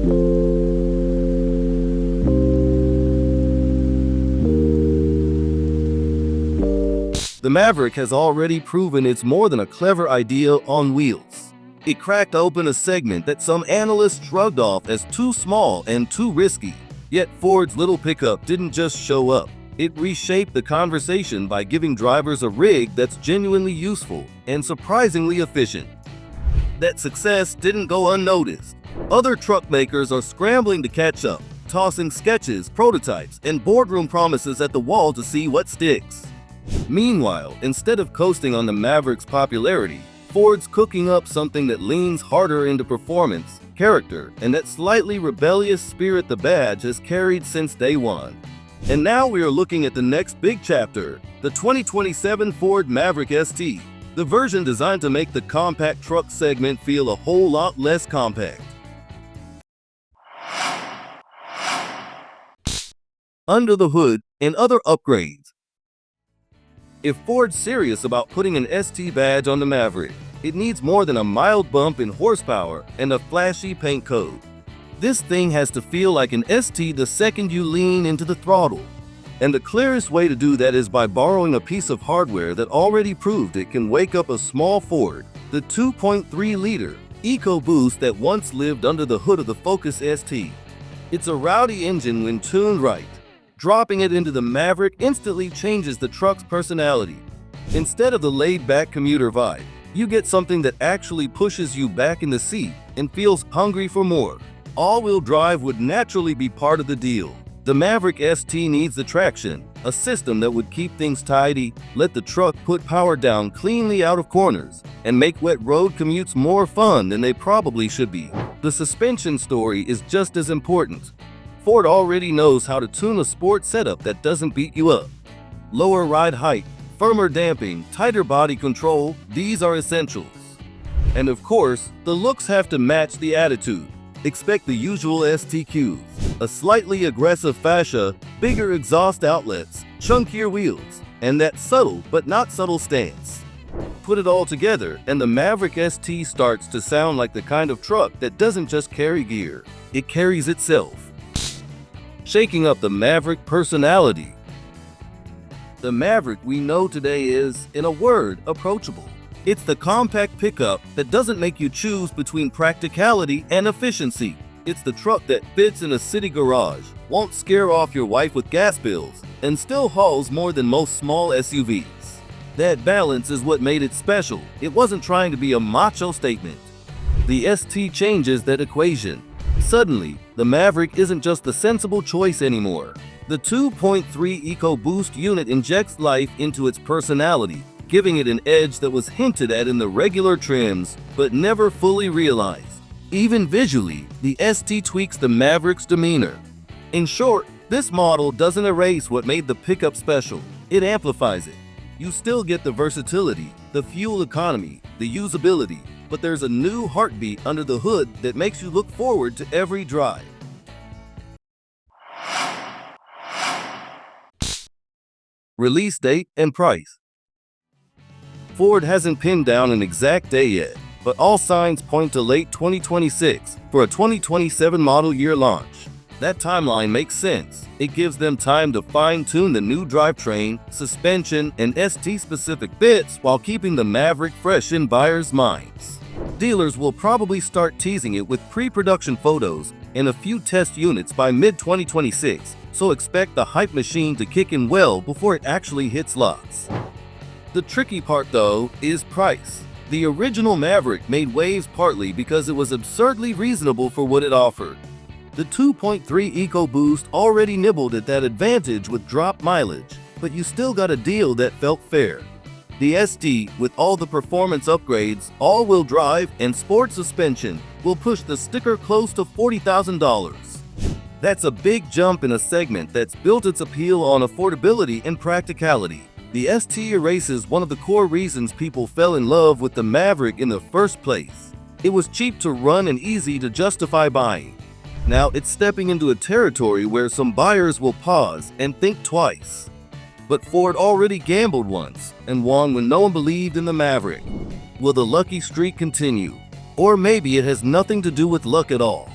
The Maverick has already proven it's more than a clever idea on wheels. It cracked open a segment that some analysts shrugged off as too small and too risky. Yet Ford's little pickup didn't just show up. It reshaped the conversation by giving drivers a rig that's genuinely useful and surprisingly efficient. That success didn't go unnoticed. Other truck makers are scrambling to catch up, tossing sketches, prototypes, and boardroom promises at the wall to see what sticks. Meanwhile, instead of coasting on the Maverick's popularity, Ford's cooking up something that leans harder into performance, character, and that slightly rebellious spirit the badge has carried since day one. And now we are looking at the next big chapter, the 2027 Ford Maverick ST, the version designed to make the compact truck segment feel a whole lot less compact. Under the hood and other upgrades. If Ford's serious about putting an ST badge on the Maverick, it needs more than a mild bump in horsepower and a flashy paint code. This thing has to feel like an ST the second you lean into the throttle. And the clearest way to do that is by borrowing a piece of hardware that already proved it can wake up a small Ford, the 2.3-liter EcoBoost that once lived under the hood of the Focus ST. It's a rowdy engine when tuned right. Dropping it into the Maverick instantly changes the truck's personality. Instead of the laid-back commuter vibe, you get something that actually pushes you back in the seat and feels hungry for more. All-wheel drive would naturally be part of the deal. The Maverick ST needs the traction, a system that would keep things tidy, let the truck put power down cleanly out of corners, and make wet road commutes more fun than they probably should be. The suspension story is just as important. Ford already knows how to tune a sport setup that doesn't beat you up. Lower ride height, firmer damping, tighter body control, these are essentials. And of course, the looks have to match the attitude. Expect the usual STQs, a slightly aggressive fascia, bigger exhaust outlets, chunkier wheels, and that subtle but not subtle stance. Put it all together, and the Maverick ST starts to sound like the kind of truck that doesn't just carry gear, it carries itself. Shaking up the Maverick personality. The Maverick we know today is, in a word, approachable. It's the compact pickup that doesn't make you choose between practicality and efficiency. It's the truck that fits in a city garage, won't scare off your wife with gas bills, and still hauls more than most small SUVs. That balance is what made it special. It wasn't trying to be a macho statement. The ST changes that equation. Suddenly, the Maverick isn't just the sensible choice anymore. The 2.3 EcoBoost unit injects life into its personality, giving it an edge that was hinted at in the regular trims, but never fully realized. Even visually, the ST tweaks the Maverick's demeanor. In short, this model doesn't erase what made the pickup special, it amplifies it. You still get the versatility, the fuel economy, the usability, but there's a new heartbeat under the hood that makes you look forward to every drive. Release date and price. Ford hasn't pinned down an exact day yet, but all signs point to late 2026 for a 2027 model year launch. That timeline makes sense. It gives them time to fine-tune the new drivetrain, suspension, and ST-specific bits while keeping the Maverick fresh in buyers' minds. Dealers will probably start teasing it with pre-production photos and a few test units by mid-2026, so expect the hype machine to kick in well before it actually hits lots. The tricky part, though, is price. The original Maverick made waves partly because it was absurdly reasonable for what it offered. The 2.3 EcoBoost already nibbled at that advantage with drop mileage, but you still got a deal that felt fair. The ST, with all the performance upgrades, all-wheel drive, and sport suspension, will push the sticker close to $40,000. That's a big jump in a segment that's built its appeal on affordability and practicality. The ST erases one of the core reasons people fell in love with the Maverick in the first place. It was cheap to run and easy to justify buying. Now it's stepping into a territory where some buyers will pause and think twice. But Ford already gambled once and won when no one believed in the Maverick. Will the lucky streak continue? Or maybe it has nothing to do with luck at all.